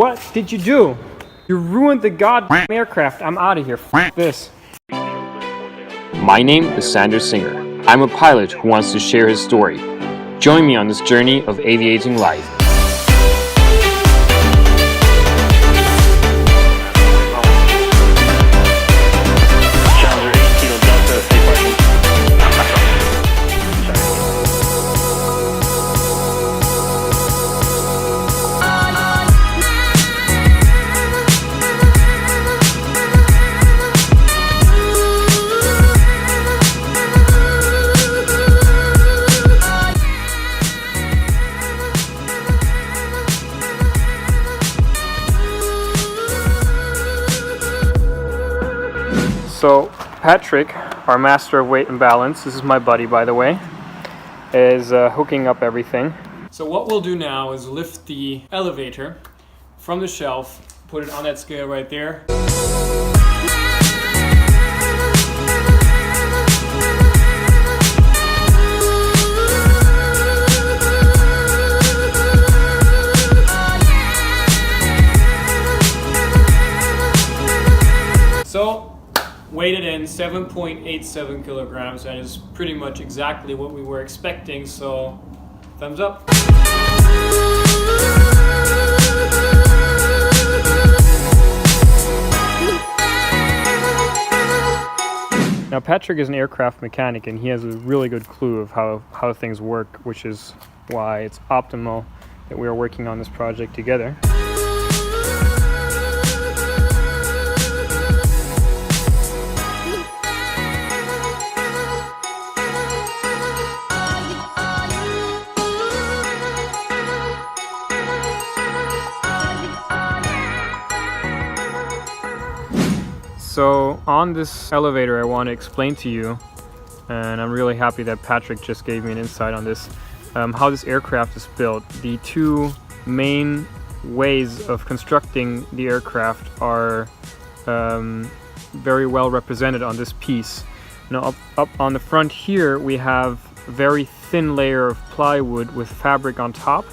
What did you do? You ruined the goddamn aircraft. I'm out of here. F this. My name is Sander Singer. I'm a pilot who wants to share his story. Join me on this journey of aviating life. So Patrick, our master of weight and balance, this is my buddy by the way, is hooking up everything. So what we'll do now is lift the elevator from the shelf, put it on that scale right there. So weighed it in 7.87 kilograms, and is pretty much exactly what we were expecting, so thumbs up. Now Patrick is an aircraft mechanic and he has a really good clue of how things work, which is why it's optimal that we are working on this project together. So on this elevator I want to explain to you, and I'm really happy that Patrick just gave me an insight on this, how this aircraft is built. The two main ways of constructing the aircraft are very well represented on this piece. Now up on the front here we have a very thin layer of plywood with fabric on top,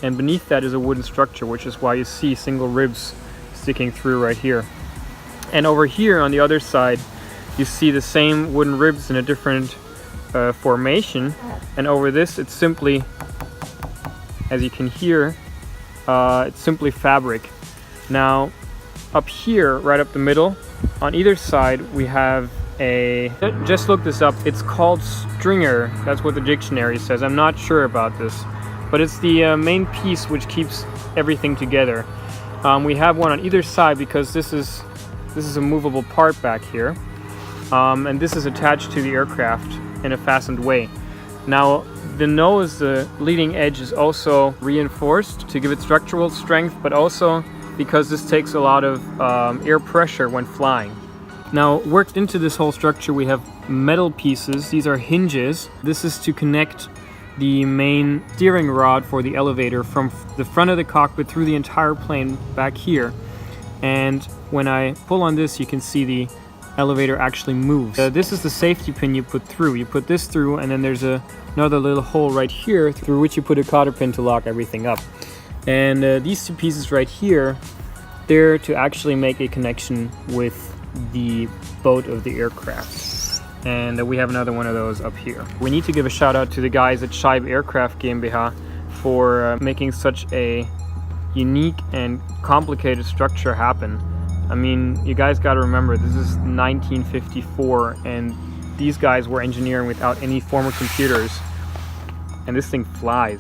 and beneath that is a wooden structure, which is why you see single ribs sticking through right here. And over here on the other side you see the same wooden ribs in a different formation, and over this it's simply, as you can hear, it's simply fabric. Now up here, right up the middle, on either side we have a, just look this up, it's called stringer, that's what the dictionary says. I'm not sure about this, but it's the main piece which keeps everything together. We have one on either side because this is a movable part back here, and this is attached to the aircraft in a fastened way. Now the nose, the leading edge, is also reinforced to give it structural strength, but also because this takes a lot of air pressure when flying. Now worked into this whole structure we have metal pieces. These are hinges. This is to connect the main steering rod for the elevator from the front of the cockpit through the entire plane back here. And when I pull on this, you can see the elevator actually moves. This is the safety pin you put through. You put this through, and then there's another little hole right here through which you put a cotter pin to lock everything up. And these two pieces right here, they're to actually make a connection with the boat of the aircraft. And we have another one of those up here. We need to give a shout out to the guys at Scheib Aircraft GmbH for making such a unique and complicated structure happen. I mean, you guys got to remember, this is 1954 and these guys were engineering without any formal computers, and this thing flies.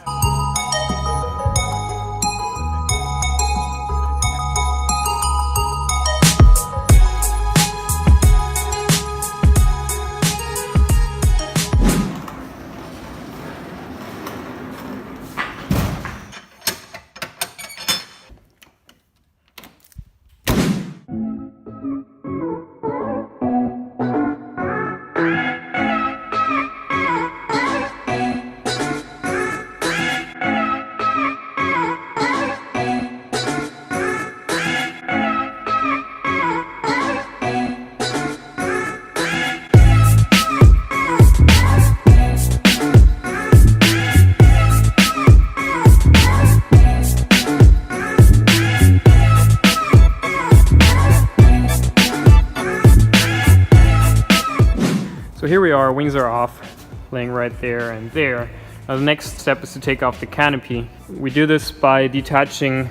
here we are, wings are off, laying right there and there. Now the next step is to take off the canopy. We do this by detaching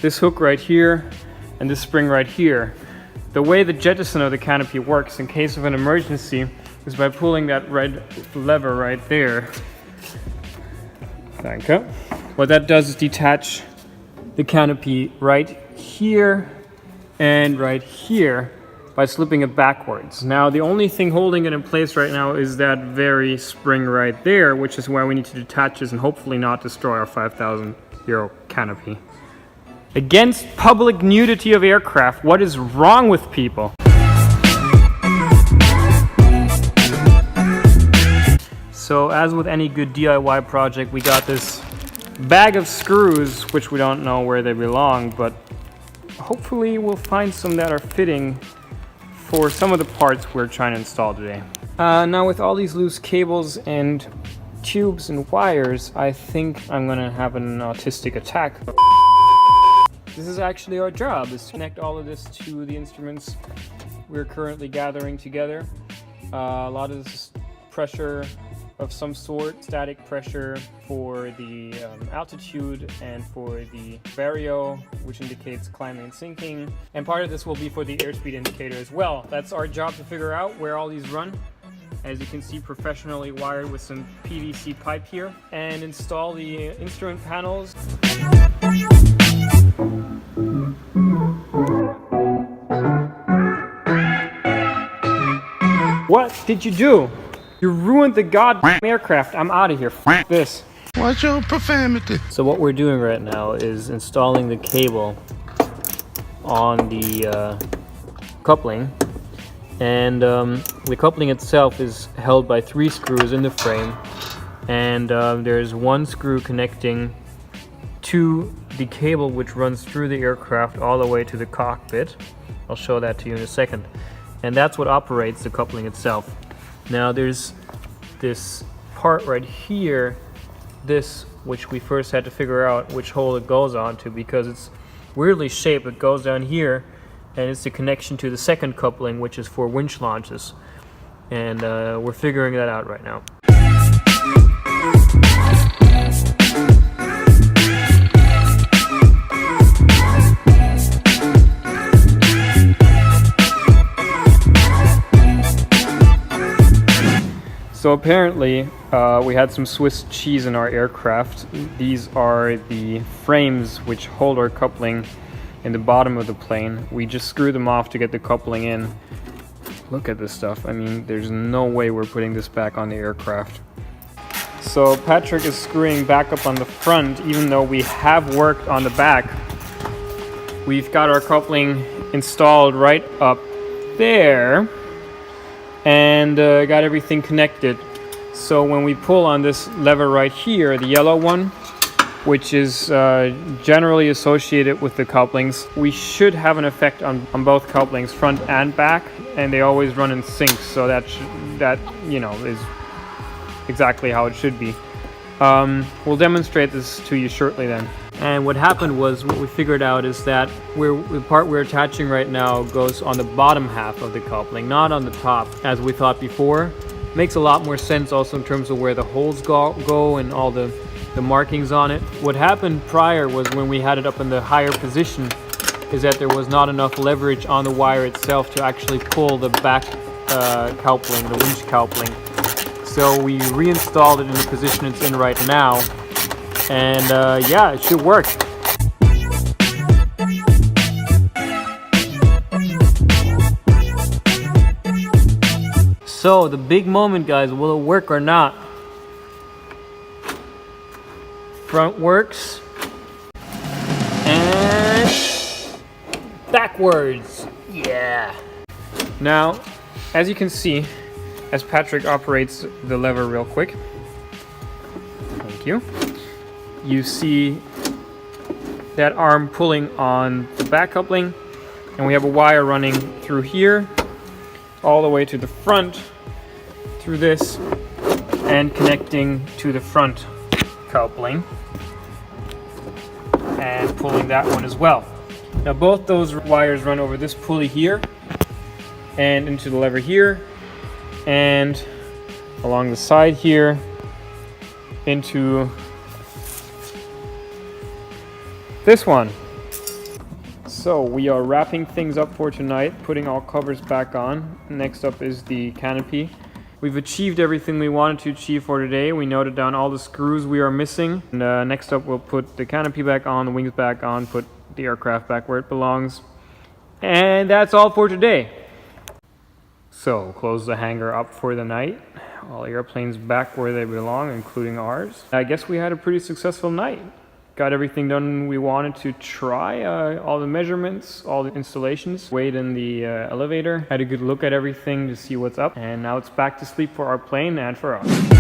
this hook right here and this spring right here. The way the jettison of the canopy works in case of an emergency is by pulling that red lever right there. Thank you. What that does is detach the canopy right here and right here by slipping it backwards. Now the only thing holding it in place right now is that very spring right there, which is why we need to detach this and hopefully not destroy our €5,000 canopy. Against public nudity of aircraft, what is wrong with people? So as with any good DIY project, we got this bag of screws, which we don't know where they belong, but hopefully we'll find some that are fitting for some of the parts we're trying to install today. Now with all these loose cables and tubes and wires, I think I'm gonna have an autistic attack. This is actually our job, is to connect all of this to the instruments we're currently gathering together. A lot of this is pressure of some sort, static pressure for the altitude and for the vario, which indicates climbing and sinking. And part of this will be for the airspeed indicator as well. That's our job to figure out where all these run. As you can see, professionally wired with some PVC pipe here, and install the instrument panels. What did you do? You ruined the goddamn aircraft. I'm out of here. F this. Watch your profanity. So what we're doing right now is installing the cable on the coupling. And the coupling itself is held by 3 screws in the frame. And there's 1 screw connecting to the cable which runs through the aircraft all the way to the cockpit. I'll show that to you in a second. And that's what operates the coupling itself. Now there's this part right here, this which we first had to figure out which hole it goes onto, because it's weirdly shaped. It goes down here and it's the connection to the second coupling, which is for winch launches. And we're figuring that out right now. So apparently we had some Swiss cheese in our aircraft. These are the frames which hold our coupling in the bottom of the plane. We just screw them off to get the coupling in. Look at this stuff. I mean, there's no way we're putting this back on the aircraft. So Patrick is screwing back up on the front, even though we have worked on the back. We've got our coupling installed right up there. And got everything connected. So when we pull on this lever right here, the yellow one, which is generally associated with the couplings, we should have an effect on both couplings, front and back, and they always run in sync. So that you know is exactly how it should be. We'll demonstrate this to you shortly then. And what happened was, what we figured out is that the part we're attaching right now goes on the bottom half of the coupling, not on the top, as we thought before. Makes a lot more sense also in terms of where the holes go and all the markings on it. What happened prior was, when we had it up in the higher position, is that there was not enough leverage on the wire itself to actually pull the back coupling, the winch coupling. So we reinstalled it in the position it's in right now. And yeah, it should work. So the big moment, guys, will it work or not? Front works. And backwards. Yeah. Now, as you can see, as Patrick operates the lever real quick. Thank you. You see that arm pulling on the back coupling, and we have a wire running through here all the way to the front through this and connecting to the front coupling and pulling that one as well. Now both those wires run over this pulley here and into the lever here, and along the side here into this one. So we are wrapping things up for tonight, putting all covers back on. Next up is the canopy. We've achieved everything we wanted to achieve for today. We noted down all the screws we are missing. And next up we'll put the canopy back on, the wings back on, put the aircraft back where it belongs. And that's all for today. So close the hangar up for the night. All airplanes back where they belong, including ours. I guess we had a pretty successful night. Got everything done we wanted to try, all the measurements, all the installations. Weighed in the elevator, had a good look at everything to see what's up, and now it's back to sleep for our plane and for us.